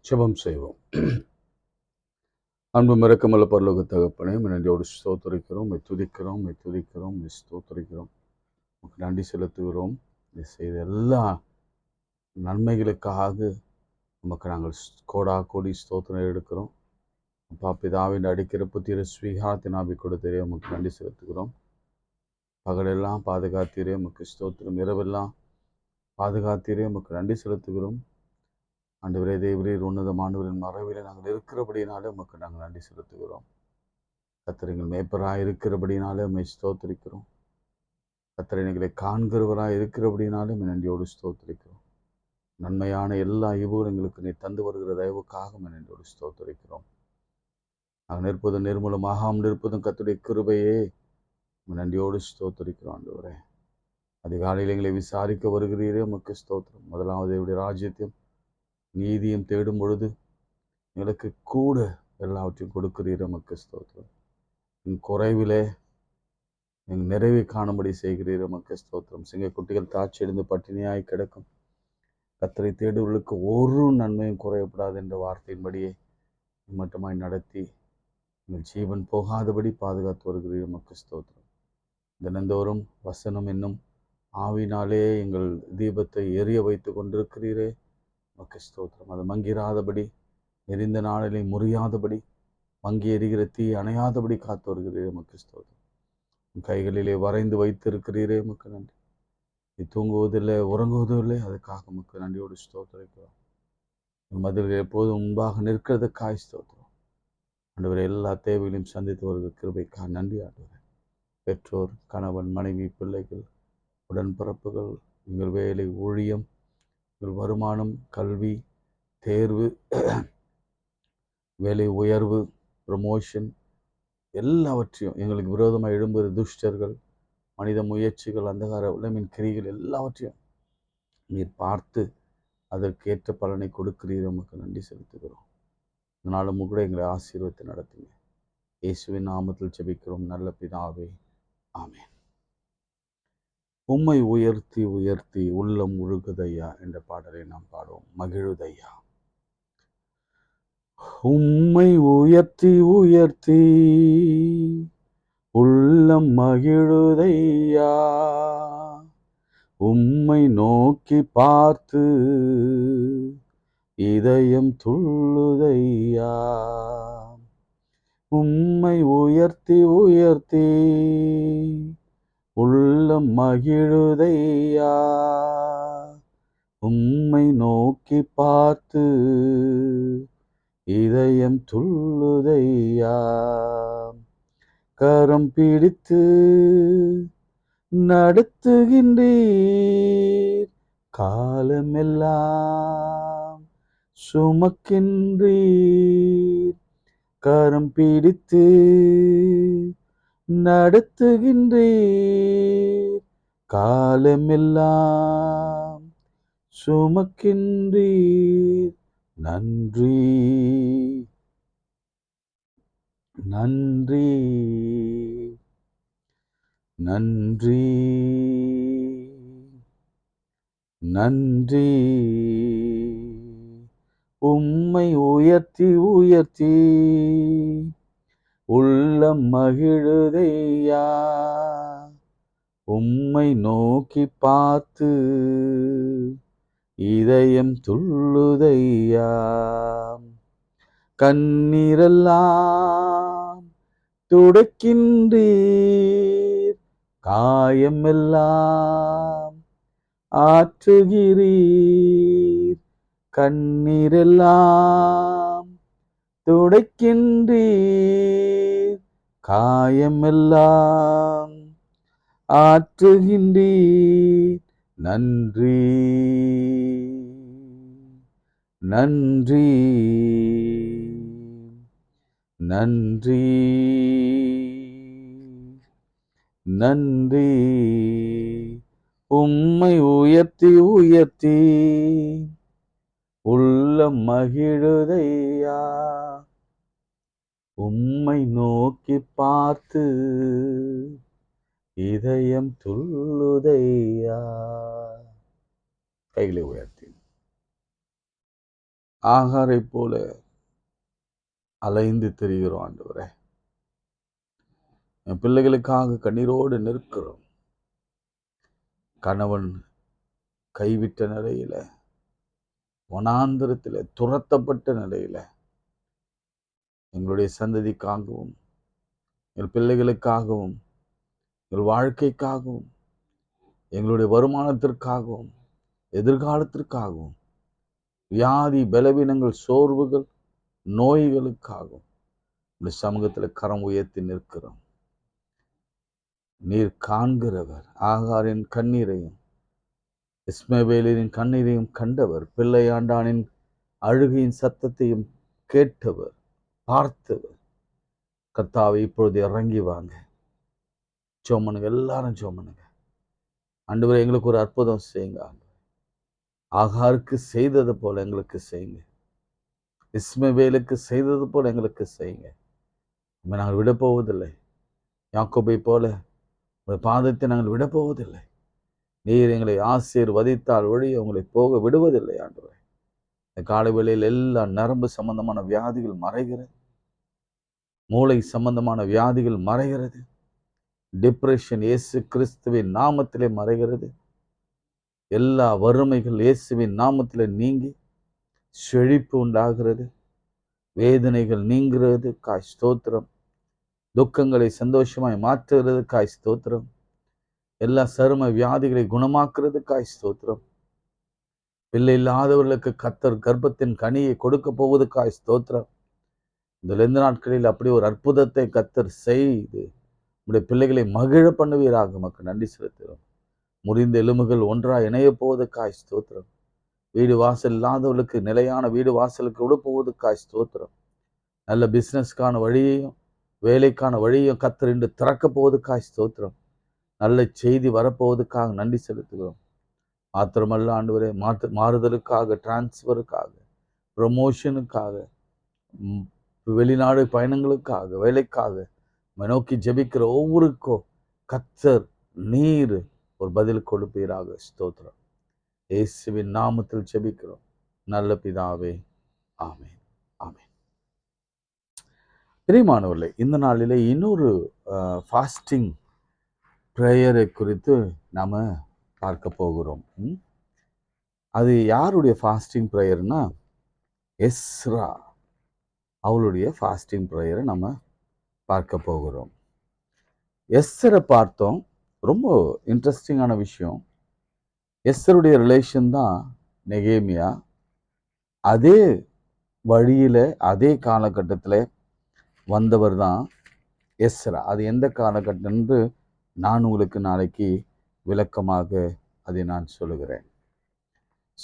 ஜெபம் செய்வோம். அன்பும் இரக்கமுள்ள பரலோக தகப்பனே, உம்மை நன்றியோடு ஸ்தோத்திரிக்கிறோம், உம்மை துதிக்கிறோம், உம்மை துதிக்கிறோம், உம்மை ஸ்தோத்திரிக்கிறோம். உமக்கு நன்றி செலுத்துகிறோம். நீ செய்த எல்லா நன்மைகளுக்காக உமக்கு நாங்கள் கோடா கோடி ஸ்தோத்திரம் எடுக்கிறோம். அப்பா பிதாவின் அடிக்கிற புத்திர ஸ்வீகாரத்தின் ஆவி கொடுத்தீரே, உமக்கு நன்றி செலுத்துகிறோம். பகலெல்லாம் பாதுகாத்தீரே, உமக்கு ஸ்தோத்திரம். இரவெல்லாம் பாதுகாத்தீரே, உமக்கு நன்றி செலுத்துகிறோம். ஆண்டவரே தேவரீர் உன்னதமானவரின் மறைவிலே நாங்கள் இருக்கிறபடினாலே உமக்கு நாங்கள் நன்றி செலுத்துகிறோம். கர்த்தர் எங்கள் மேய்ப்பராக இருக்கிறபடினாலே உம்மை ஸ்தோத்திரிக்கிறோம். கர்த்தர் எங்களை காண்கிறவராக இருக்கிறபடினாலே உம்மை நன்றியோடு ஸ்தோத்திரிக்கிறோம். நன்மையான எல்லா ஈவுகளும் எங்களுக்கு நீ தந்து வருகிற தயவுக்காக உம்மை நன்றியோடு ஸ்தோத்திரிக்கிறோம். நாங்கள் நிற்பதும் நிர்மூலமாகாமல் இருப்பதும் கர்த்தருடைய கிருபையே, உம்மை நன்றியோடு ஸ்தோத்திரிக்கிறோம். ஆண்டவரே அதிகாலையில் எங்களை விசாரிக்க வருகிறீரே, உமக்கு ஸ்தோத்திரம். முதலாவது என்னுடைய ராஜ்யத்தையும் நீதியும் தேடும் பொழுது எங்களுக்கு கூட எல்லாவற்றையும் கொடுக்கிறீர், உமக்கு ஸ்தோத்திரம். என் குறைவிலே என் நிறைவை காணும்படி செய்கிறீர், உமக்கு ஸ்தோத்திரம். சிங்கக்குட்டிகள் தாட்சி எழுந்து பட்டினியாய் கிடக்கும் கர்த்தரை தேடுவர்களுக்கு ஒரு நன்மையும் குறையப்படாது என்ற வார்த்தையின்படியே மட்டுமாய் நடத்தி எங்கள் ஜீவன் போகாதபடி பாதுகாத்து வருகிறீர், உமக்கு ஸ்தோத்திரம். தினந்தோறும் வசனம் என்னும் ஆவினாலே எங்கள் தீபத்தை எரிய வைத்து கொண்டிருக்கிறீரே, உமக்கு ஸ்தோத்திரம். அது மங்கிராதபடி, எரிந்த நாளிலே முறியாதபடி, மங்கி எரிகிற தீ அணையாதபடி காத்து வருகிறீரே, உமக்கு ஸ்தோத்திரம். கைகளிலே வரைந்து வைத்திருக்கிறீரே, உமக்கு நன்றி. நீ தூங்குவதில்லை, உறங்குவதில்லை, அதுக்காக உமக்கு நன்றியோடு ஸ்தோத்திரிக்கிறோம். மதில்கள் எப்போதும் முன்பாக நிற்கிறதுக்காய் ஸ்தோத்திரம். ஆண்டவரே எல்லா தேவைகளையும் சந்தித்து வருகிற கிருபைக்காக நன்றி. ஆண்டவரே பெற்றோர், கணவன், மனைவி, பிள்ளைகள், உடன்பிறப்புகள், எங்கள் வேலை, ஊழியம், எங்கள் வருமானம், கல்வி, தேர்வு, வேலை உயர்வு, ப்ரமோஷன், எல்லாவற்றையும் எங்களுக்கு விரோதமாக எழும்புகிற துஷ்டர்கள், மனித முயற்சிகள், அந்தகார உலமின் கிரிகள் எல்லாவற்றையும் நீர் பார்த்து அதற்கேற்ற பலனை கொடுக்கிறீர், உமக்கு நன்றி செலுத்துகிறோம். இதனாலும் கூட எங்களை ஆசீர்வதித்து நடத்துங்க. இயேசுவின் நாமத்தில் ஜெபிக்கிறோம் நல்ல பிதாவே, ஆமென். உம்மை உயர்த்தி உயர்த்தி உள்ளம் உருகுதையா என்ற பாடலை நாம் பாடுவோம். மகிழுதையா. உம்மை உயர்த்தி உயர்த்தி உள்ளம் மகிழுதையா, உம்மை நோக்கி பார்த்து இதயம் துள்ளுதையா. உம்மை உயர்த்தி உயர்த்தி உள்ளம் மகிழுதையா, உம்மை நோக்கி பார்த்து இதயம் துள்ளுதையா. கரம் பிடித்து நடத்துகின்றீர், காலமெல்லாம் சுமக்கின்றீர். கரம் பிடித்து நடத்துகின்றீர், காலமெல்லாம் சுமக்கின்றீர். நன்றி நன்றி நன்றி நன்றி. உம்மை உயர்த்தி உயர்த்தி உள்ளம் மகிழுதையா, உம்மை நோக்கி பார்த்து இதயம் துள்ளுதையா. கண்ணீரெல்லாம் துடைக்கின்றீர், காயமெல்லாம் ஆற்றுகிறீர். கண்ணீரெல்லாம் துடைக்கின்றீர், காயமெல்லாம் ஆற்றுகின்றீர். நன்றி நன்றி நன்றி நன்றி. உம்மை உயர்த்தி உயர்த்தி உள்ளம் மகிழுதையா, உம்மை நோக்கி பார்த்து இதயம் துள்ளுதையா. கைகளை உயர்த்தி ஆகாரை போல அலைந்து திரிகிறோம் ஆண்டவரே. என் பிள்ளைகளுக்காக கண்ணீரோடு நிற்கிறோம். கணவன் கைவிட்ட நிலையில, வனாந்திரத்தில் துரத்தப்பட்ட நிலையில, எங்களுடைய சந்ததிக்காகவும் எங்கள் பிள்ளைகளுக்காகவும் எங்கள் வாழ்க்கைக்காகவும் எங்களுடைய வருமானத்திற்காகவும் எதிர்காலத்திற்காகவும் வியாதி, பலவீனங்கள், சோர்வுகள், நோய்களுக்காகவும் இந்த சமூகத்தில் கரம் உயர்த்தி நிற்கிறோம். நீர் காண்கிறவர். ஆகாரின் கண்ணீரையும் இஸ்மவேலின் கண்ணீரையும் கண்டவர். பிள்ளையாண்டானின் அழுகையின் சத்தத்தையும் கேட்டவர், பார்த்தவர். கர்த்தாவை இப்பொழுது இறங்கி வாங்க. சோமனுங்க, எல்லாரும் சோமனுங்க. ஆண்டவரே, எங்களுக்கு ஒரு அற்புதம் செய்யுங்க. ஆகாருக்கு செய்தது போல எங்களுக்கு செய்யுங்க. இஸ்மவேலுக்கு செய்தது போல எங்களுக்கு செய்யுங்க. நாங்கள் விட போவதில்லை. யாக்கோபை போல உங்கள் பாதத்தை நாங்கள் விட போவதில்லை. நீர் எங்களை ஆசீர்வதித்தால் ஒழிய உங்களை போக விடுவதில்லை ஆண்டவரே. இந்த காலை வேளையில் எல்லா நரம்பு சம்பந்தமான வியாதிகள் மறைகிறது. மூளை சம்பந்தமான வியாதிகள் மறைகிறது. டிப்ரெஷன் இயேசு கிறிஸ்துவின் நாமத்திலே மறைகிறது. எல்லா வறுமைகள் இயேசுவின் நாமத்திலே நீங்கி செழிப்பு உண்டாகிறது. வேதனைகள் நீங்கிறது. காய் ஸ்தோத்திரம். துக்கங்களை சந்தோஷமாய் மாற்றுகிறது. காய் ஸ்தோத்திரம். எல்லா சரும வியாதிகளை குணமாக்குறது. காய் ஸ்தோத்திரம். பிள்ளை இல்லாதவர்களுக்கு கர்த்தர் கர்ப்பத்தின் கனியை கொடுக்க போவது. காய் ஸ்தோத்திரம். இந்த 2 நாட்களில் அப்படி ஒரு அற்புதத்தை கர்த்தர் செய்து உடைய பிள்ளைகளை மகிழ பண்ணுவீராக. மக்கள் நன்றி செலுத்துகிறோம். முறிந்த எலும்புகள் ஒன்றாக இணைய போவது. காய் ஸ்தோத்திரம். வீடு வாசல் இல்லாதவர்களுக்கு நிலையான வீடு வாசலுக்கு கொடுப்போவது. காய் ஸ்தோத்திரம். நல்ல பிசினஸ்க்கான வழியையும் வேலைக்கான வழியையும் கர்த்தர் இன்று திறக்க போவது. காய் ஸ்தோத்திரம். நல்ல செய்தி வரப்போவதுக்காக நன்றி செலுத்துகிறோம். மாத்திரமல்ல ஆண்டவரே, மாறுதலுக்காக, டிரான்ஸ்ஃபருக்காக, ப்ரமோஷனுக்காக, வெளிநாடு பயணங்களுக்காக, வேலைக்காக நோக்கி ஜெபிக்கிற ஒவ்வொருக்கும் கர்த்தர் நீர் ஒரு பதில் கொடுப்பீராக. ஸ்தோத்திரம். இயேசுவின் நாமத்தில் ஜெபிக்கிறோம் நல்ல பிதாவே. ஆமென், ஆமென். பிரியமானவர்களே, இந்த நாளிலே இன்னொரு ஃபாஸ்டிங் ப்ரேயரை குறித்து நாம் பார்க்க போகிறோம். அது யாருடைய ஃபாஸ்டிங் ப்ரேயர்னா, எஸ்ரா அவளுடைய ஃபாஸ்டிங் ப்ரேயரை நம்ம பார்க்க போகிறோம். எஸ்தரை பார்த்தோம். ரொம்ப இன்ட்ரெஸ்டிங்கான விஷயம். எஸ்தருடைய ரிலேஷன் தான் நெகேமியா. அதே வழியில் அதே காலகட்டத்தில் வந்தவர் தான் எஸ்ரா. அது எந்த காலகட்டம் என்று நான் உங்களுக்கு நாளைக்கு விளக்கமாக அதை நான் சொல்லுகிறேன்.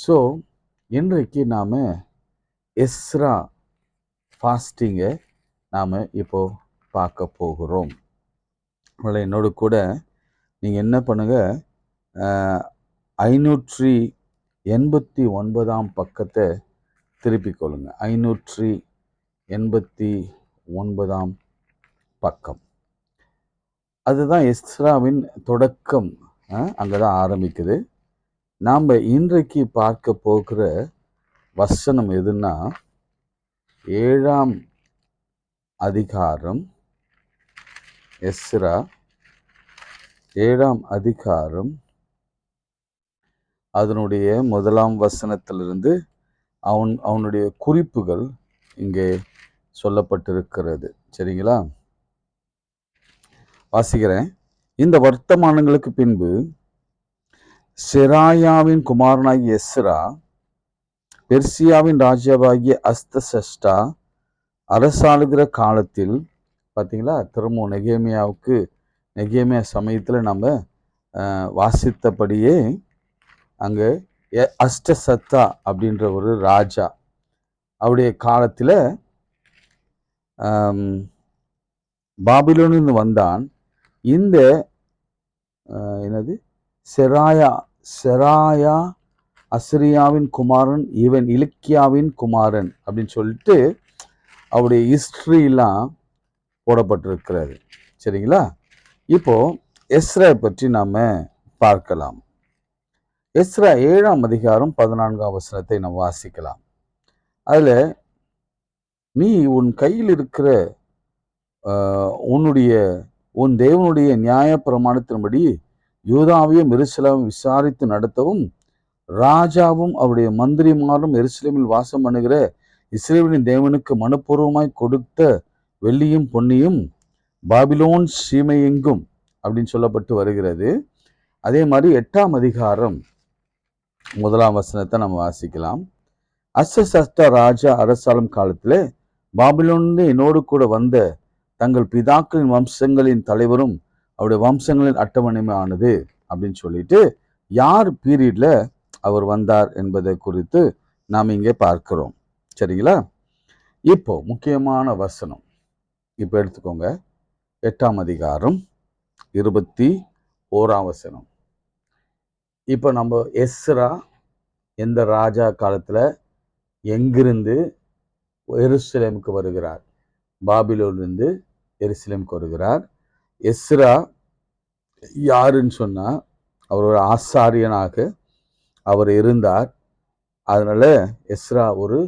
ஸோ இன்றைக்கு நாம் எஸ்ரா ஃபாஸ்டிங்கை நாம் இப்போ பார்க்க போகிறோம். என்னோடு கூட நீங்கள் என்ன பண்ணுங்க, 589 பக்கத்தை திருப்பிக் கொள்ளுங்க. 589 பக்கம். அதுதான் எஸ்ராவின் தொடக்கம். அங்கே தான் ஆரம்பிக்குது. நாம் இன்றைக்கு பார்க்க போகிற வசனம் எதுன்னா, 7ஆம் அதிகாரம். எஸ்ரா 7ஆம் அதிகாரம் அதனுடைய 1ஆம் வசனத்திலிருந்து அவனுடைய குறிப்புகள் இங்கே சொல்லப்பட்டிருக்கிறது. சரிங்களா? வாசிக்கிறேன். இந்த வர்த்தமானங்களுக்கு பின்பு செராயாவின் குமாரனாகிய எஸ்ரா பெர்சியாவின் ராஜாவாகிய அஸ்தசஷ்டா அரசாளுகிற காலத்தில், பார்த்தீங்களா, திரும்ப நெகேமியா சமயத்தில் நம்ம வாசித்தபடியே அங்கே அஷ்டசத்தா அப்படின்ற ஒரு ராஜா அவருடைய காலத்தில் பாபிலோனிலிருந்து வந்தான். இந்த செராயா அஸ்ரியாவின் குமாரன், இவன் இலக்கியாவின் குமாரன் அப்படின்னு சொல்லிட்டு அவருடைய ஹிஸ்டரியெல்லாம் போடப்பட்டிருக்கிறது. சரிங்களா? இப்போ எஸ்ரா பற்றி நாம் பார்க்கலாம். எஸ்ரா 7ஆம் அதிகாரம் 14ஆம் வசனத்தை நாம் வாசிக்கலாம். அதுல நீ உன் கையில் இருக்கிற உன் தேவனுடைய நியாய பிரமாணத்தின்படி யூதாவையும் எருசலேமையும் விசாரித்து நடத்தவும், ராஜாவும் அவருடைய மந்திரிமாரும் எருசலேமில் வாசம் பண்ணுகிற இஸ்ரவேலின் தேவனுக்கு மனப்பூர்வமாய் கொடுத்த வெள்ளியும் பொன்னியும் பாபிலோன் சீமையெங்கும் அப்படின்னு சொல்லப்பட்டு வருகிறது. அதே மாதிரி 8ஆம் அதிகாரம் 1ஆம் வசனத்தை நம்ம வாசிக்கலாம். அர்தசஷ்டா ராஜா அரசாளும் காலத்திலே பாபிலோனிலிருந்து என்னோடு கூட வந்த தங்கள் பிதாக்களின் வம்சங்களின் தலைவரும் அவருடைய வம்சங்களின் அட்டவணையுமே ஆனது அப்படின்னு சொல்லிட்டு யார் பீரியட்ல அவர் வந்தார் என்பதை குறித்து நாம் இங்கே பார்க்கிறோம். சரிங்களா? இப்போ முக்கியமான வசனம் இப்போ எடுத்துக்கோங்க. 8ஆம் அதிகாரம் 21ஆம் வசனம். இப்போ நம்ம எஸ்ரா எந்த ராஜா காலத்துல எங்கிருந்து எருசலேமுக்கு வருகிறார்? பாபிலோனிலிருந்து எருசலேமுக்கு வருகிறார். எஸ்ரா யாருன்னு சொன்னா, அவர் ஒரு ஆசாரியனாக அவர் இருந்தார். அதனால எஸ்ரா ஒரு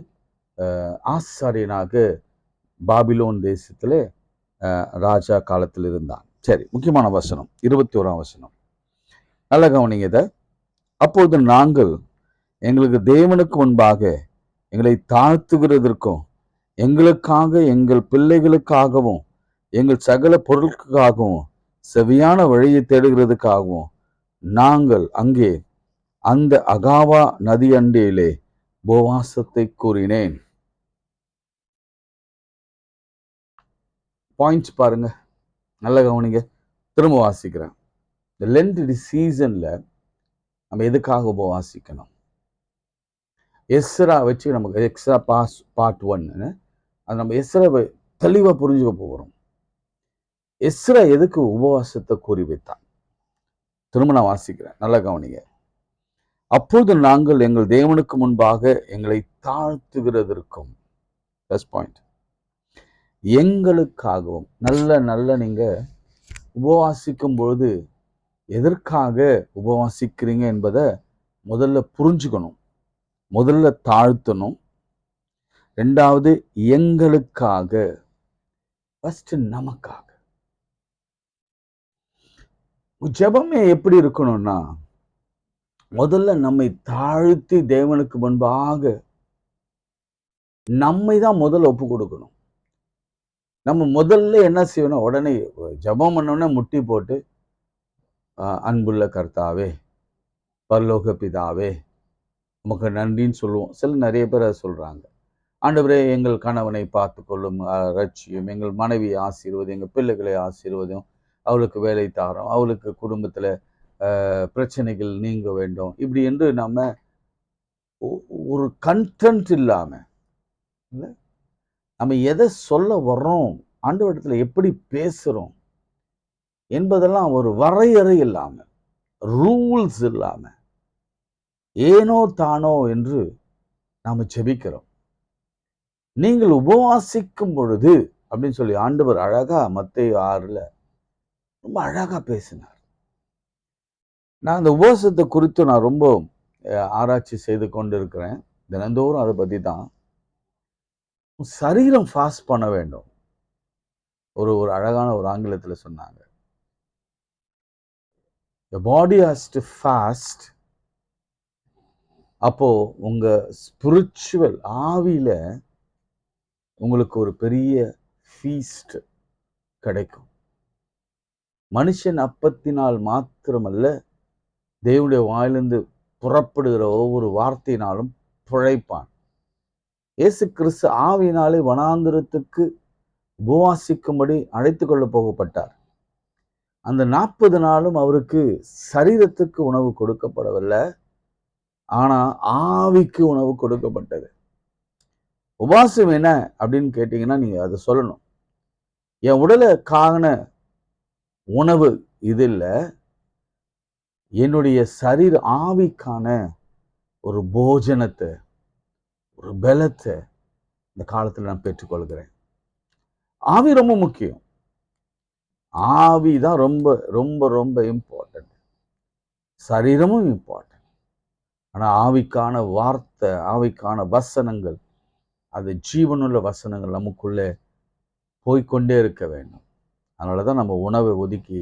ஆசாரியனாக பாபிலோன் தேசத்துல ராஜா காலத்தில் இருந்தான். சரி, முக்கியமான வசனம் 21ஆம் வசனம். நல்ல கவனிங்க இதை. அப்பொழுது நாங்கள் எங்களுக்கு தேவனுக்கு முன்பாக எங்களை தாழ்த்துகிறதற்கும் எங்களுக்காக எங்கள் பிள்ளைகளுக்காகவும் எங்கள் சகல பொருட்களுக்காகவும் செவியான வழியை தேடுகிறதுக்காகவும் நாங்கள் அங்கே அந்த அகாவா நதி அண்டையிலே உபவாசத்தை கூறினேன். பாயிண்ட்ஸ் பாருங்க, நல்ல கவனிங்க. திரும்ப வாசிக்கிறேன். இந்த லென்ட் சீசன்ல நம்ம எதுக்காக உபவாசிக்கணும்? எஸ்ரா வச்சு நமக்கு எக்ஸ்ட்ரா பார்ட் 1 அது நம்ம எஸ்ராவை தெளிவா புரிஞ்சுக்க போகிறோம். எஸ்ரா எதுக்கு உபவாசத்தை கூறி வைத்தான்? திரும்ப நான் வாசிக்கிறேன், நல்ல கவனிங்க. அப்பொழுது நாங்கள் எங்கள் தேவனுக்கு முன்பாக எங்களை தாழ்த்துகிறதற்கும், ஃபர்ஸ்ட் பாயிண்ட், எங்களுக்காகவும். நல்ல நீங்க உபவாசிக்கும் பொழுது எதற்காக உபவாசிக்கிறீங்க என்பதை முதல்ல புரிஞ்சுக்கணும். முதல்ல தாழ்த்தணும். 2வது எங்களுக்காக, ஃபர்ஸ்ட் நமக்காக. ஜெபமே எப்படி இருக்கணும்னா, முதல்ல நம்மை தாழ்த்தி தேவனுக்கு முன்பாக நம்மை தான் முதல்ல ஒப்பு கொடுக்கணும். நம்ம முதல்ல என்ன செய்யணும்? உடனே ஜெபம் பண்ணோன்னே முட்டி போட்டு அன்புள்ள கர்த்தாவே, பரலோக பிதாவே, நமக்கு நன்றின்னு சொல்லுவோம். நிறைய பேர் அதை சொல்றாங்க. ஆண்டவரே, எங்கள் கணவனை பார்த்து கொள்ளும், ரட்சியும், எங்கள் மனைவியை ஆசீர்வதும், எங்கள் பிள்ளைகளை ஆசீர்வதும், அவளுக்கு வேலை தாரோம், அவளுக்கு குடும்பத்துல பிரச்சனைகள் நீங்க வேண்டும், இப்படி என்று நம்ம ஒரு கண்டென்ட் இல்லாம, நம்ம எதை சொல்ல வர்றோம், ஆண்டவரிடத்துல எப்படி பேசுறோம் என்பதெல்லாம் ஒரு வரையறை இல்லாம, ரூல்ஸ் இல்லாம, ஏனோ தானோ என்று நாம ஜெபிக்கிறோம். நீங்கள் உபவாசிக்கும் பொழுது அப்படின்னு சொல்லி ஆண்டவர் அழகா மத்தேயு 6 ரொம்ப அழகா பேசினார். நான் அந்த உபவாசத்தை குறித்து நான் ரொம்ப ஆராய்ச்சி செய்து கொண்டு இருக்கிறேன். தினந்தோறும் அதை பத்தி தான். சரீரம் ஃபாஸ்ட் பண்ண வேண்டும். ஒரு அழகான ஒரு ஆங்கிலத்தில் சொன்னாங்க, the body has to fast. அப்போ உங்க ஸ்பிரிச்சுவல் ஆவியில உங்களுக்கு ஒரு பெரிய ஃபீஸ்ட் கிடைக்கும். மனுஷன் அப்பத்தினால் மாத்திரமல்ல, தேவனுடைய வாயிலிருந்து புறப்படுகிற ஒவ்வொரு வார்த்தையினாலும் பிழைப்பான். இயேசு கிறிஸ்து ஆவியினாலே வனாந்திரத்துக்கு உபவாசிக்கும்படி அழைத்து கொள்ள போகப்பட்டார். அந்த 40 நாளும் அவருக்கு சரீரத்துக்கு உணவு கொடுக்கப்படவில்லை, ஆனா ஆவிக்கு உணவு கொடுக்கப்பட்டது. உபவாசம் என்ன அப்படின்னு கேட்டீங்கன்னா, நீங்க அதை சொல்லணும். என் உடலை காண உணவு இது இல்லை, என்னுடைய சரீர ஆவிக்கான ஒரு போஜனத்தை, ஒரு பலத்தை இந்த காலத்தில் நான் பெற்றுக்கொள்கிறேன். ஆவி ரொம்ப முக்கியம். ஆவி தான் ரொம்ப ரொம்ப ரொம்ப இம்பார்ட்டன்ட். சரீரமும் இம்பார்ட்டன்ட். ஆனா ஆவிக்கான வார்த்தை, ஆவிக்கான வசனங்கள் அது ஜீவனுள்ள வசனங்கள் நமக்குள்ளே போய்க்கொண்டே இருக்க வேண்டும். அதனால தான் நம்ம உணவை ஒதுக்கி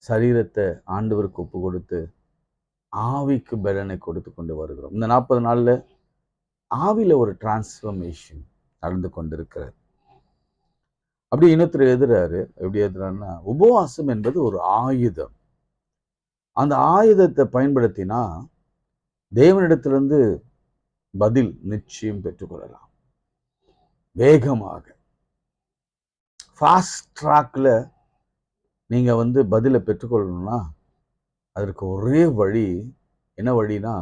சரீரத்தை ஆண்டவருக்கு ஒப்பு கொடுத்து ஆவிக்கு பலனை கொடுத்து கொண்டு வருகிறோம். இந்த 40 நாள்ல ஆவியில ஒரு டிரான்ஸ்ஃபர்மேஷன் நடந்து கொண்டிருக்கிறது. அப்படி இனத்தில் எழுதுறாரு. எப்படி எழுதுறாருன்னா, உபவாசம் என்பது ஒரு ஆயுதம். அந்த ஆயுதத்தை பயன்படுத்தினா தேவனிடத்திலிருந்து பதில் நிச்சயம் பெற்றுக்கொள்ளலாம். வேகமாக ஃபாஸ்ட் ட்ராக்ல நீங்க பதிலை பெற்றுக்கொள்ளணும்னா அதற்கு ஒரே வழி. என்ன வழினா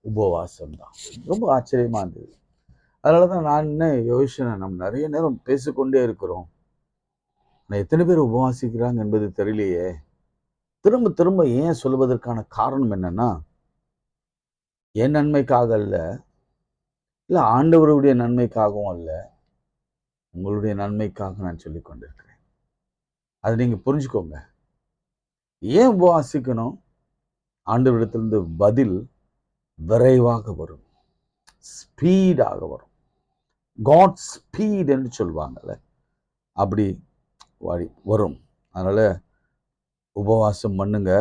உபவாசம் தான். ரொம்ப ஆச்சரியமா இருந்தது. அதனாலதான் நான் என்ன யோசிச்சேன், நம்ம நிறைய நேரம் பேசிக்கொண்டே இருக்கிறோம், நான் எத்தனை பேர் உபவாசிக்கிறாங்க என்பது தெரியலையே. திரும்ப திரும்ப ஏன் சொல்வதற்கான காரணம் என்னன்னா, என் நன்மைக்காக அல்ல, இல்ல ஆண்டவருடைய நன்மைக்காகவும் அல்ல, உங்களுடைய நன்மைக்காக நான் சொல்லிக் கொண்டிருக்கிறேன். அதை நீங்க புரிஞ்சுக்கோங்க. ஏன் உபவாசிக்கணும்? ஆண்டவரிடத்திலிருந்து பதில் விரைவாக வரும், ஸ்பீடாக வரும். காட் ஸ்பீட் என்று சொல்லுவாங்கல்ல, அப்படி வரும். அதனால உபவாசம் பண்ணுங்க,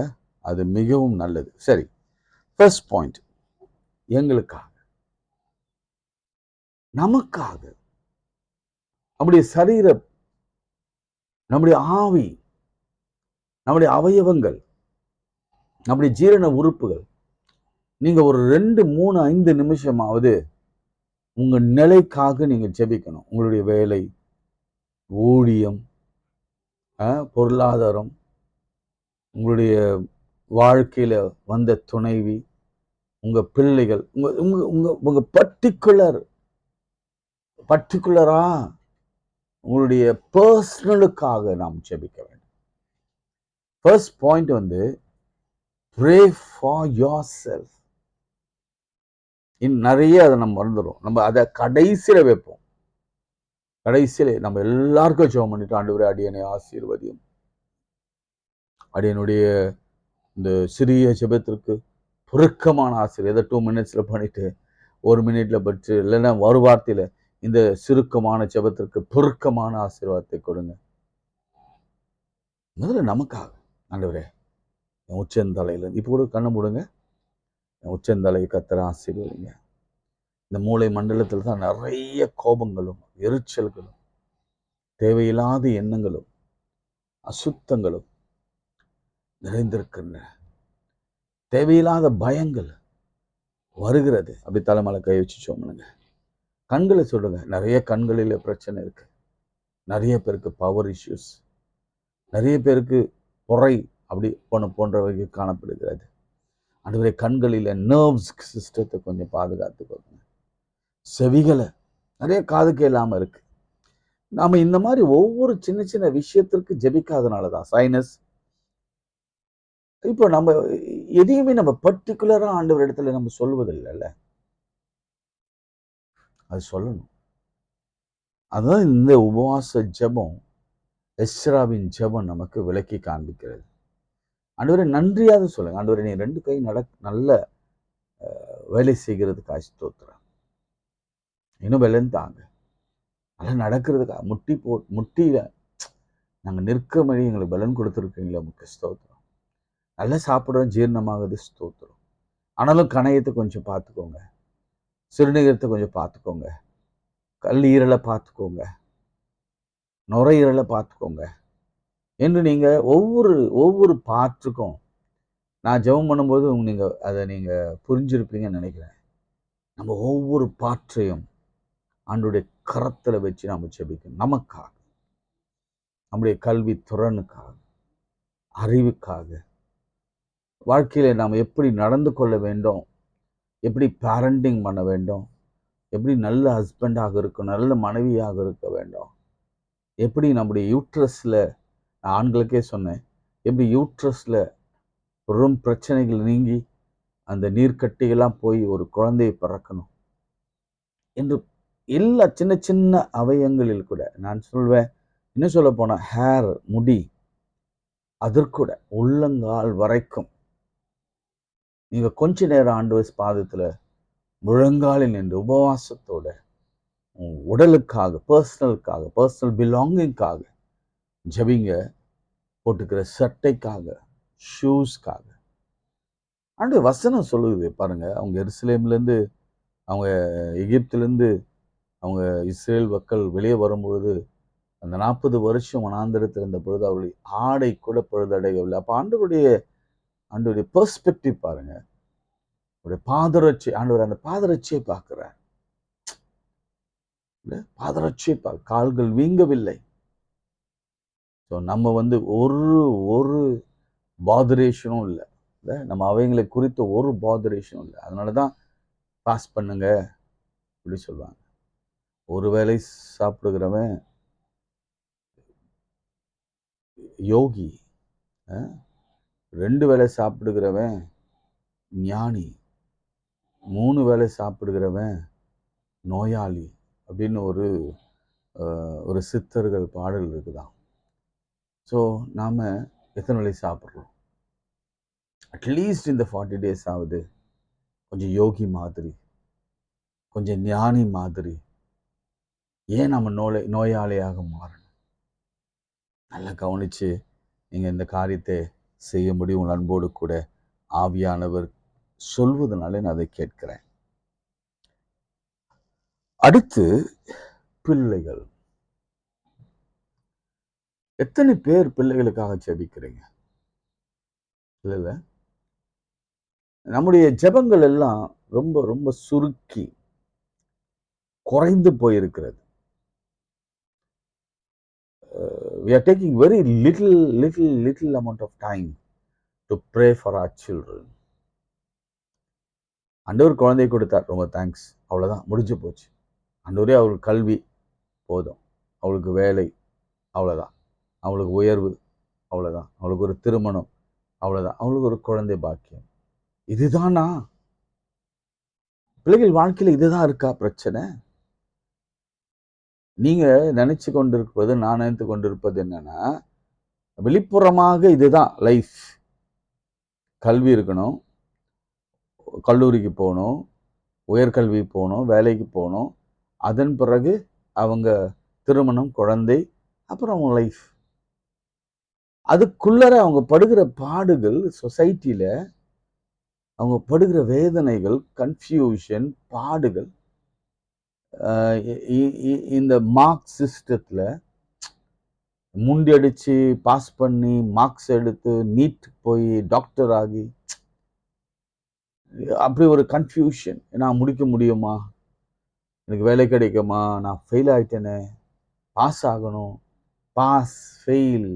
அது மிகவும் நல்லது. சரி, ஃபர்ஸ்ட் பாயிண்ட், எங்களுக்காக, நமக்காக, நம்முடைய சரீரம், நம்முடைய ஆவி, நம்முடைய அவயவங்கள், நம்முடைய ஜீரண உறுப்புகள், நீங்க ஒரு 2, 3, 5 நிமிஷமாவது உங்க நிலைக்காக நீங்க ஜெபிக்கணும். உங்களுடைய வேலை, ஊழியம், பொருளாதாரம், உங்களுடைய வாழ்க்கையில வந்த துணைவி, உங்க பிள்ளைகள், உங்க உங்க உங்க உங்க பர்டிகுலரா உங்களுடைய பர்சனலுக்காக நாம் ஜெபிக்க வேண்டும். First point pray for yourself. நிறைய அதை நம்ம மறந்துடும். நம்ம அதை கடைசியில வைப்போம். கடைசியில நம்ம எல்லாருக்கும் ஜெபம் பண்ணிட்டு, ஆண்டவரே அடியனை ஆசீர்வதியும், அடியனுடைய இந்த சிறிய ஜெபத்திற்கு பொருக்கமான ஆசீர்வாதம், ஏதோ 2 minutesல பண்ணிட்டு 1 minutல பட்டு, இல்லைன்னா ஒரு வார்த்தையில இந்த சுருக்கமான ஜெபத்திற்கு பொருக்கமான ஆசீர்வாதத்தை கொடுங்க. முதல்ல நமக்காக, ஆண்டவரே என் உச்சந்தலையில இப்போ கூட கண்ணை மூடுங்க, என் உச்சந்தலையை கர்த்தர் ஆசீர்வதிங்க. இந்த மூளை மண்டலத்தில் தான் நிறைய கோபங்களும் எரிச்சல்களும் தேவையில்லாத எண்ணங்களும் அசுத்தங்களும் நிறைந்திருக்கின்ற, தேவையில்லாத பயங்கள் வருகிறது. அப்படி தலைமலை கை வச்சு சோமனுங்க. கண்களை சொல்லுங்க. நிறைய கண்களில் பிரச்சனை இருக்கு. நிறைய பேருக்கு பவர் இஷ்யூஸ், நிறைய பேருக்கு பொறை அப்படி போன்றவை காணப்படுகிறது. ஆண்டவரே கண்களில் நர்வ்ஸ் சிஸ்டத்தை கொஞ்சம் பாதுகாத்துக்கோங்க. செவிகளை, நிறைய காதுக்கு இல்லாம இருக்கு. நாம இந்த மாதிரி ஒவ்வொரு சின்ன சின்ன விஷயத்திற்கு ஜெபிக்காதனாலதான் சைனஸ். இப்போ நம்ம எதையுமே நம்ம பர்டிகுலரா ஆண்டவர் இடத்துல நம்ம சொல்வதில்லைல்ல, அது சொல்லணும். அதுதான் இந்த உபவாச ஜெபம், எஸ்ராவின் ஜெபம் நமக்கு விளக்கி காண்பிக்கிறது. ஆண்டவரே நன்றியாவது சொல்லுங்க. ஆண்டவரே நீ 2 கை நல்ல வேலை செய்கிறதுக்காக ஸ்தோத்திரம், இன்னும் பலன் தாங்க, நல்லா நடக்கிறதுக்காக, முட்டியில நாங்கள் நிற்க மணி எங்களுக்கு பலன் கொடுத்துருக்கீங்களா, முக்கிய ஸ்தோத்திரம். நல்லா சாப்பிட்றோம், ஜீரணமாகுது, ஸ்தோத்திரம். ஆனாலும் கணையத்தை கொஞ்சம் பார்த்துக்கோங்க, சிறுநீரத்தை கொஞ்சம் பார்த்துக்கோங்க, கல்லீரலை பார்த்துக்கோங்க, நுரையீரலை பார்த்துக்கோங்க என்று நீங்கள் ஒவ்வொரு பாட்டுக்கும் நான் ஜெபம் பண்ணும்போது நீங்கள் அதை நீங்கள் புரிஞ்சிருப்பீங்கன்னு நினைக்கிறேன். நம்ம ஒவ்வொரு பாற்றையும் ஆண்டவருடைய கரத்தில் வச்சு நம்ம ஜெபிக்கணும். நமக்காக, நம்முடைய கல்வி திறனுக்காக, அறிவுக்காக, வாழ்க்கையில நாம் எப்படி நடந்து கொள்ள வேண்டும், எப்படி பேரண்டிங் பண்ண வேண்டும், எப்படி நல்ல ஹஸ்பண்டாக இருக்கும், நல்ல மனைவியாக இருக்க வேண்டும், எப்படி நம்முடைய யூட்ரஸில், ஆண்களுக்கே சொன்னேன், எப்படி யூட்ரஸில் பெரும் பிரச்சனைகள் நீங்கி அந்த நீர்க்கட்டிகள்லாம் போய் ஒரு குழந்தையை பிறக்கணும் என்று எல்லா சின்ன சின்ன அவயங்களில் கூட நான் சொல்வேன். இன்னும் சொல்ல போனா ஹேர், முடி, அதற்கூட உள்ளங்கால் வரைக்கும் நீங்க கொஞ்ச நேரம் ஆண்டவர் பாதத்துல முழங்காலில் நின்று உபவாசத்தோட உடலுக்காக, பர்சனல் பிலாங்கிங்காக ஜெபிங்க. போட்டுக்கிற சட்டைக்காக, ஷூஸ்க்காக. ஆண்டவர் வசனம் சொல்லுது பாருங்க. அவங்க எருசலேம்லேருந்து, அவங்க எகிப்திலேருந்து அவங்க இஸ்ரேல் மக்கள் வெளியே வரும்பொழுது, அந்த 40 வருஷம் வனாந்திரத்தில் இருந்த பொழுது அவருடைய ஆடை கூட பழுதடையவில்லை. அப்போ ஆண்டவருடைய பெர்ஸ்பெக்டிவ் பாருங்க. அவருடைய பாதரட்சி, ஆண்டவர் அந்த பாதரட்சியை பார்க்கிறார். பாதரட்சியை கால்கள் வீங்கவில்லை. ஸோ நம்ம ஒரு பாதரேஷனும் இல்லை. நம்ம அவைங்களை குறித்த ஒரு பாதரேஷனும் இல்லை. அதனால தான் பாஸ் பண்ணுங்க அப்படி சொல்லுவாங்க. ஒரு வேளை சாப்பிடுகிறவன் யோகி, 2 வேளை சாப்பிடுகிறவன் ஞானி, 3 வேளை சாப்பிடுகிறவன் நோயாளி அப்படின்னு ஒரு சித்தர்கள் பாடல் இருக்குதான். ஸோ நாம் எத்தனை வேளை சாப்பிட்றோம்? அட்லீஸ்ட் இந்த 40 days ஆகுது கொஞ்சம் யோகி மாதிரி, கொஞ்சம் ஞானி மாதிரி. ஏன் நம்ம நோயாளியாக மாறணும்? நல்லா கவனித்து நீங்கள் இந்த காரியத்தை செய்ய முடியும். உங்கள் அன்போடு கூட ஆவியானவர் சொல்வதனால நான் அதை கேட்கிறேன். அடுத்து பிள்ளைகள். எத்தனை பேர் பிள்ளைகளுக்காக ஜெபிக்கிறீங்க? இல்ல நம்முடைய ஜெபங்கள் எல்லாம் ரொம்ப ரொம்ப சுருக்கி குறைந்து போயிருக்கிறது. We are taking very little amount of time to pray for our children. ஆண்டவர் குழந்தை கொடுத்தார், ரொம்ப தேங்க்ஸ், அவ்வளோதான், முடிஞ்சு போச்சு. ஆண்டவரே அவளுக்கு கல்வி போதும், அவளுக்கு வேலை அவ்வளோதான், அவளுக்கு உயர்வு அவ்வளோதான், அவளுக்கு ஒரு திருமணம் அவ்வளோதான், அவளுக்கு ஒரு குழந்தை பாக்கியம். இதுதானா பிள்ளைகள் வாழ்க்கையில்? இதுதான் இருக்கா பிரச்சனை? நீங்க நினைச்சு கொண்டிருப்பது, நான் நினைத்து கொண்டிருப்பது என்னன்னா, வெளிப்புறமாக இதுதான் லைஃப். கல்வி இருக்கணும், கல்லூரிக்கு போகணும், உயர்கல்வி போகணும், வேலைக்கு போகணும், அதன் பிறகு அவங்க திருமணம், குழந்தை, அப்புறம் அவங்க லைஃப். அதுக்குள்ளர அவங்க படுகிற பாடுகள், சொசைட்டியில அவங்க படுகிற வேதனைகள், கன்ஃபியூஷன், பாடுகள், இந்த மார்க் சிஸ்டத்துல முண்டி அடிச்சு பாஸ் பண்ணி மார்க்ஸ் எடுத்து நீட் போய் டாக்டர் ஆகி அப்படி ஒரு கன்ஃபியூஷன். நான் முடிக்க முடியுமா, எனக்கு வேலை கிடைக்குமா, நான் ஃபெயில் ஆயிட்டேனே, பாஸ் ஆகணும், பாஸ் ஃபெயில்.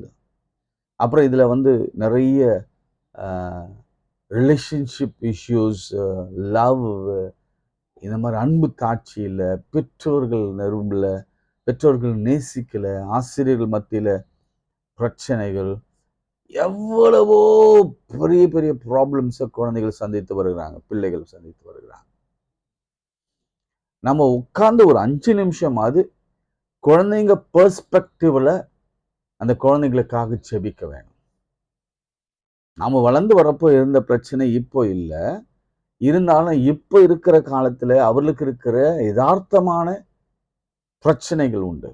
அப்புறம் இதில் நிறைய ரிலேஷன்ஷிப் இஷ்யூஸ், லவ், இந்த மாதிரி அன்பு காட்சி இல்லை, பெற்றோர்கள் நெருங்கல, பெற்றோர்கள் நேசிக்கல, ஆசிரியர்கள் மத்தியில் பிரச்சனைகள், எவ்வளவோ பெரிய பெரிய ப்ராப்ளம்ஸை குழந்தைகள் சந்தித்து வருகிறாங்க, பிள்ளைகள் சந்தித்து வருகிறாங்க. நம்ம உட்கார்ந்து ஒரு 5 நிமிஷமாவது குழந்தைங்க பெர்ஸ்பெக்டிவ்ல அந்த குழந்தைகளுக்காக ஜெபிக்க வேணும். நாம வளர்ந்து வரப்போ இருந்த பிரச்சனை இப்போ இல்லை, இருந்தாலும் இப்போ இருக்கிற காலத்துல அவர்களுக்கு இருக்கிற யதார்த்தமான பிரச்சனைகள் உண்டு.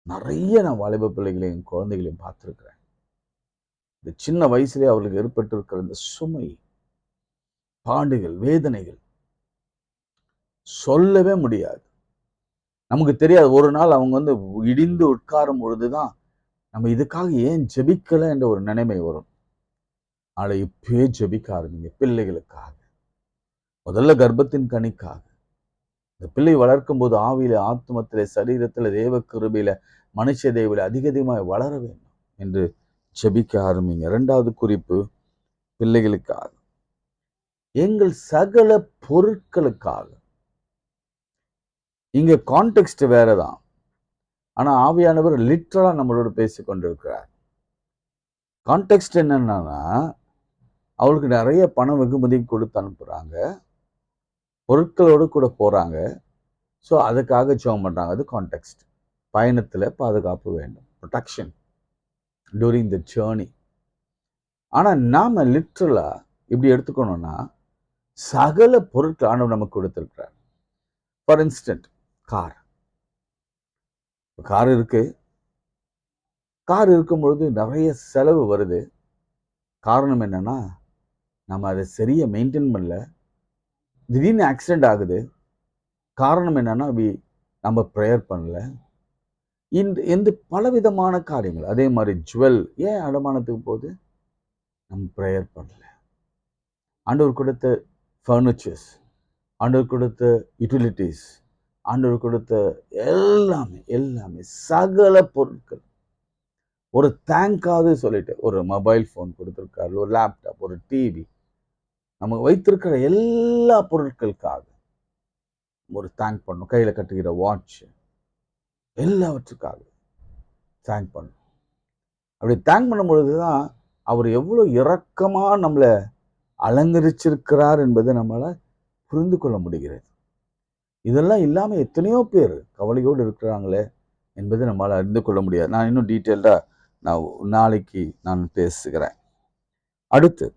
நிறைய நான் வாலிப பிள்ளைகளையும் குழந்தைகளையும் பார்த்துருக்கிறேன். இந்த சின்ன வயசுலேயே அவர்களுக்கு ஏற்பட்டிருக்கிற இந்த சுமை, பாடுகள், வேதனைகள் சொல்லவே முடியாது. நமக்கு தெரியாது. ஒரு நாள் அவங்க இடிந்து உட்காரும் பொழுதுதான் நம்ம இதுக்காக ஏன் ஜெபிக்கல என்ற ஒரு நிலைமை வரும். ஆனா இப்பயே ஜெபிக்க ஆரம்பிங்க பிள்ளைகளுக்காக. முதல்ல கர்ப்பத்தின் கனிக்காக. இந்த பிள்ளை வளர்க்கும் போது ஆவியில, ஆத்மத்திலே, சரீரத்துல, தேவ கிருபையில, மனுஷ தேவில அதிகமாய் வளர வேண்டும் என்று ஜெபிக்க ஆரம்பிங்க. 2வது குறிப்பு பிள்ளைகளுக்காக. எங்கள் சகல பொருட்களுக்காக. இங்க கான்டெக்ஸ்ட் வேறதான், ஆனா ஆவியானவர் லிட்டரலா நம்மளோட பேசிக் கொண்டிருக்கிறார். கான்டெக்ஸ்ட் என்னன்னா, அவளுக்கு நிறைய பணம் வெகுமதி கொடுத்து அனுப்புறாங்க, பொருட்களோடு கூட போறாங்க. ஸோ அதுக்காக ஜெபம் பண்றாங்க. அது கான்டெக்ஸ்ட். பயணத்துல பாதுகாப்பு வேண்டும், ப்ரொடெக்ஷன் டூரிங் த ஜேர்னி. ஆனா நாம லிட்டரலா இப்படி எடுத்துக்கணும்னா, சகல பொருட்கள் ஆண்டவர் நமக்கு கொடுத்திருக்கிறார். ஃபார் இன்ஸ்டன்ட், கார் கார் இருக்கு. கார் இருக்கும் பொழுது நிறைய செலவு வருது. காரணம் என்னன்னா, நம்ம அதை சரியா மெயின்டைன் பண்ணல. திடீர்னு ஆக்சிடென்ட் ஆகுது. காரணம் என்னன்னா, நம்ம ப்ரேயர் பண்ணல. இந்த பலவிதமான காரியங்கள். அதே மாதிரி ஜுவல் ஏன் அடமானத்துக்கு போகுது? நம்ம ப்ரேயர் பண்ணல. ஆண்டவர் கொடுத்த ஃபர்னிச்சர்ஸ், ஆண்டவர் கொடுத்த யூட்டிலிட்டிஸ், ஆண்டவர் கொடுத்த எல்லாமே சகல பொருட்கள், ஒரு தேங்காவது சொல்லிட்டு, ஒரு மொபைல் ஃபோன் கொடுத்துருக்காரு, ஒரு லேப்டாப், ஒரு டிவி, நம்ம வைத்திருக்கிற எல்லா பொருட்களுக்காக ஒரு தேங்க் பண்ணணும். கையில கட்டுகிற வாட்ச், எல்லாவற்றுக்காக தேங்க் பண்ணணும். அப்படி தேங்க் பண்ணும் பொழுதுதான் அவர் எவ்வளவு இரக்கமா நம்மளை அலங்கரிச்சிருக்கிறார் என்பதை நம்மளால புரிந்து கொள்ள முடிகிறது. இதெல்லாம் இல்லாம எத்தனையோ பேர் கவலையோடு இருக்கிறாங்களே என்பதை நம்மளால அறிந்து கொள்ள முடியாது. நான் இன்னும் டீட்டெயில்டா நாளைக்கு நான் பேசுகிறேன். அடுத்து,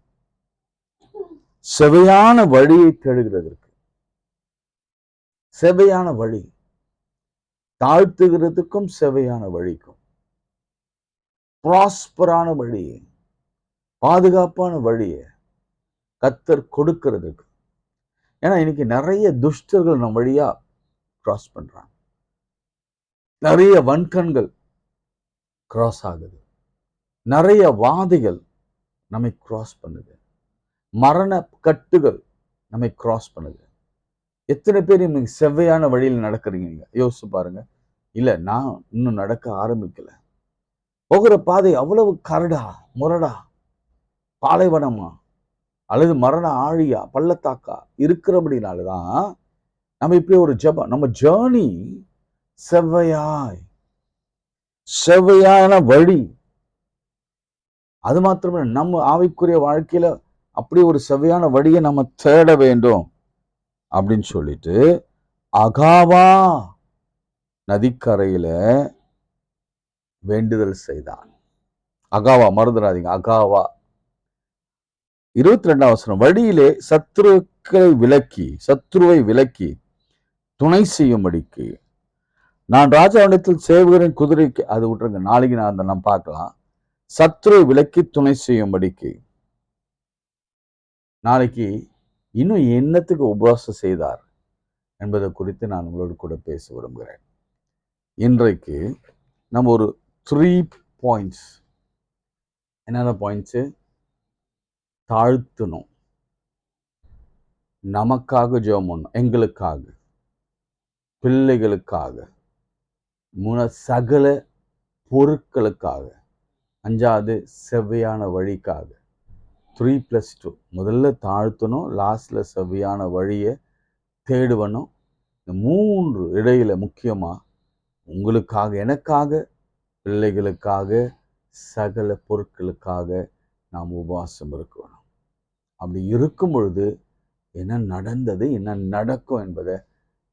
செவையான வழியை தேடுகிறதற்கு, செவையான வழி, தாழ்த்துகிறதுக்கும் செவையான வழிக்கும், ப்ராஸ்பரான வழி, பாதுகாப்பான வழியை கர்த்தர் கொடுக்கிறதுக்கு. ஏன்னா இன்னைக்கு நிறைய துஷ்டர்கள் நம்ம வழியா கிராஸ் பண்றாங்க. நிறைய வன்கண்கள் கிராஸ் ஆகுது. நிறைய வாதிகள் நம்மை கிராஸ் பண்ணுது. மரண கட்டுகள் நம்மை கிராஸ் பண்ணுது. எத்தனை பேர் இன்னைக்கு செவ்வையான வழியில் நடக்கிறீங்க? யோசிச்சு பாருங்க. இல்ல, நான் இன்னும் நடக்க ஆரம்பிக்கல. போகிற பாதை அவ்வளவு கரடா, முரடா, பாலைவனமா, அல்லது மரண ஆழியா, பள்ளத்தாக்கா இருக்கிறபடினாலதான் நம்ம இப்படி ஒரு ஜெபம். நம்ம ஜேர்னி செவ்வையான வழி. அது மாத்திரமே நம்ம ஆவிக்குரிய வாழ்க்கையில அப்படி ஒரு செவ்வையான வழியை நம்ம தேட வேண்டும் அப்படின்னு சொல்லிட்டு அகாவா நதிக்கரையில வேண்டுதல் செய்தான். அகாவா மறந்துடாதீங்க. அகாவா 22ஆம் வசனம், வழியிலே சத்ருவை விலக்கி துணை செய்யும்படிக்கு நான் ராஜாவிடத்தில் சேவகரின் குதிரைக்கு, அது விட்டுருங்க, நாளைக்கு நான் பார்க்கலாம். சத்ருவை விலக்கி துணை செய்யும்படிக்கு நாளைக்கு இன்னும் என்னத்துக்கு உபவாசம் செய்தார் என்பதை குறித்து நான் உங்களோடு கூட பேச விரும்புகிறேன். இன்றைக்கு நம்ம ஒரு 3 பாயிண்ட்ஸ். என்னென்ன பாயிண்ட்ஸு? தாழ்த்தணும், நமக்காக ஜெபம் பண்ணணும், எங்களுக்காக, பிள்ளைகளுக்காக, சகல பொருட்களுக்காக, 5வது செவ்வையான வழிக்காக. 3+2. முதல்ல தாழ்த்தணும், லாஸ்ட்ல செவ்வையான வழியை தேடுவனும். இந்த 3 இடையில முக்கியமா உங்களுக்காக, எனக்காக, பிள்ளைகளுக்காக, சகல பொருட்களுக்காக நாம் உபவாசம் இருக்கணும். அப்படி இருக்கும் பொழுது என்ன நடந்தது, என்ன நடக்கும் என்பதை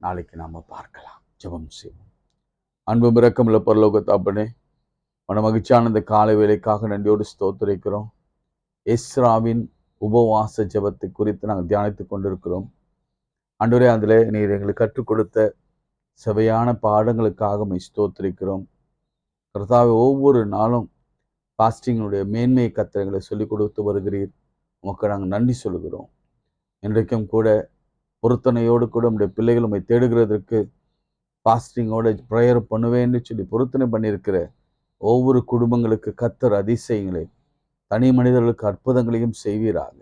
நாளைக்கு நாம பார்க்கலாம். ஜெபம் செய்வோம். அன்பு இரக்கமுள்ள பரலோக தகப்பனே, மன மகிழ்ச்சியான இந்த காலை வேளைக்காக நன்றியோடு ஸ்தோத்திரிக்கிறோம். எஸ்ராவின் உபவாச ஜெபத்தை குறித்து நாங்கள் தியானித்துக் கொண்டிருக்கிறோம். ஆண்டவரே, அதில் நீர் எங்களுக்கு கற்றுக் கொடுத்த செவையான பாடங்களுக்காக ஸ்தோத்திரிக்கிறோம். கர்த்தாவே, ஒவ்வொரு நாளும் பாஸ்டிங்களுடைய மேன்மையை கர்த்தர் சொல்லிக் கொடுத்து வருகிறீர். உமக்கு நாங்கள் நன்றி சொல்கிறோம். இன்றைக்கும் கூட பொருத்தனையோடு கூட உங்களுடைய பிள்ளைகள் உண்மை தேடுகிறதற்கு பாஸ்டிங்கோட ப்ரேயர் பண்ணுவேன்னு சொல்லி பொருத்தனை பண்ணியிருக்கிற ஒவ்வொரு குடும்பங்களுக்கு கர்த்தர் அதிசயங்களை, தனி மனிதர்களுக்கு அற்புதங்களையும் செய்வீராக.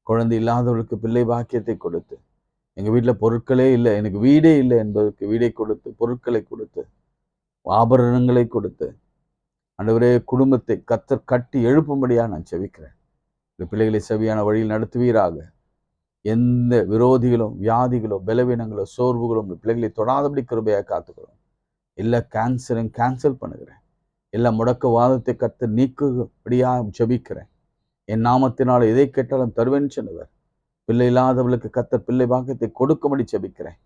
குழந்தை இல்லாதவர்களுக்கு பிள்ளை பாக்கியத்தை கொடுத்து, எங்கள் வீட்டில் பொருட்களே இல்லை, எனக்கு வீடே இல்லை என்பதற்கு வீடை கொடுத்து, பொருட்களை கொடுத்து, ஆபரணங்களை கொடுத்து, ஆண்டவரே குடும்பத்தை கர்த்தர் கட்டி எழுப்பும்படியாக நான் செபிக்கிறேன். இந்த பிள்ளைகளை செவியான வழியில் நடத்துவீராக. எந்த விரோதிகளும், வியாதிகளோ, பலவீனங்களோ, சோர்வுகளும் பிள்ளைகளை தொடாதபடி கிருபையாக காத்துக்கிறோம். எல்லா கேன்சரையும் கேன்சல் பண்ணுகிறேன். எல்லா முடக்கவாதத்தை கர்த்தர் நீக்கும்படியாக ஜெபிக்கிறேன். என் நாமத்தினால் எதை கேட்டாலும் தருவேன்னு சொன்னவர். பிள்ளை இல்லாதவர்களுக்கு கர்த்தர் பிள்ளை பாக்கியத்தை கொடுக்கும்படி ஜெபிக்கிறேன்.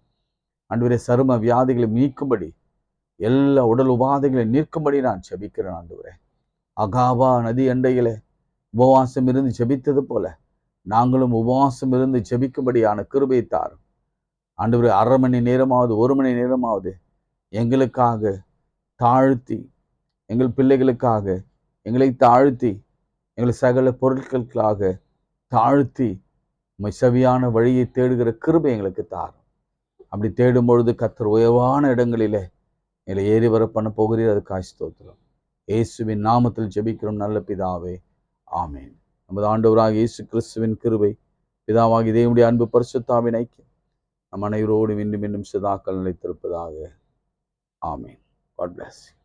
ஆண்டவரே, சரும வியாதிகளை நீக்கும்படி, எல்லா உடல் உபாதைகளை நீக்கும்படி நான் ஜெபிக்கிறேன். ஆண்டவரே, அகாவா நதி அண்டையிலே உபவாசம் இருந்து ஜெபித்தது போல நாங்களும் உபவாசம் இருந்து ஜெபிக்கும்படியான கிருபை தாரும். ஆண்டவரே 1/2 மணி நேரமாவது 1 மணி நேரமாவது எங்களுக்காக தாழ்த்தி, எங்கள் பிள்ளைகளுக்காக எங்களை தாழ்த்தி, எங்கள் சகல பொருட்களுக்காக தாழ்த்தி உம்மை செவியான வழியை தேடுகிற கிருபை எங்களுக்கு தாரும். அப்படி தேடும் பொழுது கர்த்தர் உயர்வான இடங்களிலே எங்களை ஏறி வர பண்ண போகிறீர். அதுக்காய் ஸ்தோத்திரம். இயேசுவின் நாமத்தில் ஜெபிக்கிறோம் நல்ல பிதாவே, ஆமேன். நமது ஆண்டவராகிய இயேசு கிறிஸ்துவின் கிருபை, பிதாவாகிய தேவனுடைய அன்பு, பரிசுத்தாவின் ஐக்கியம் நம் அனைவரோடும் இன்னும் இன்னும் சதாக்கள் நிலைத்திருப்பதாக. ஆமேன். God bless you.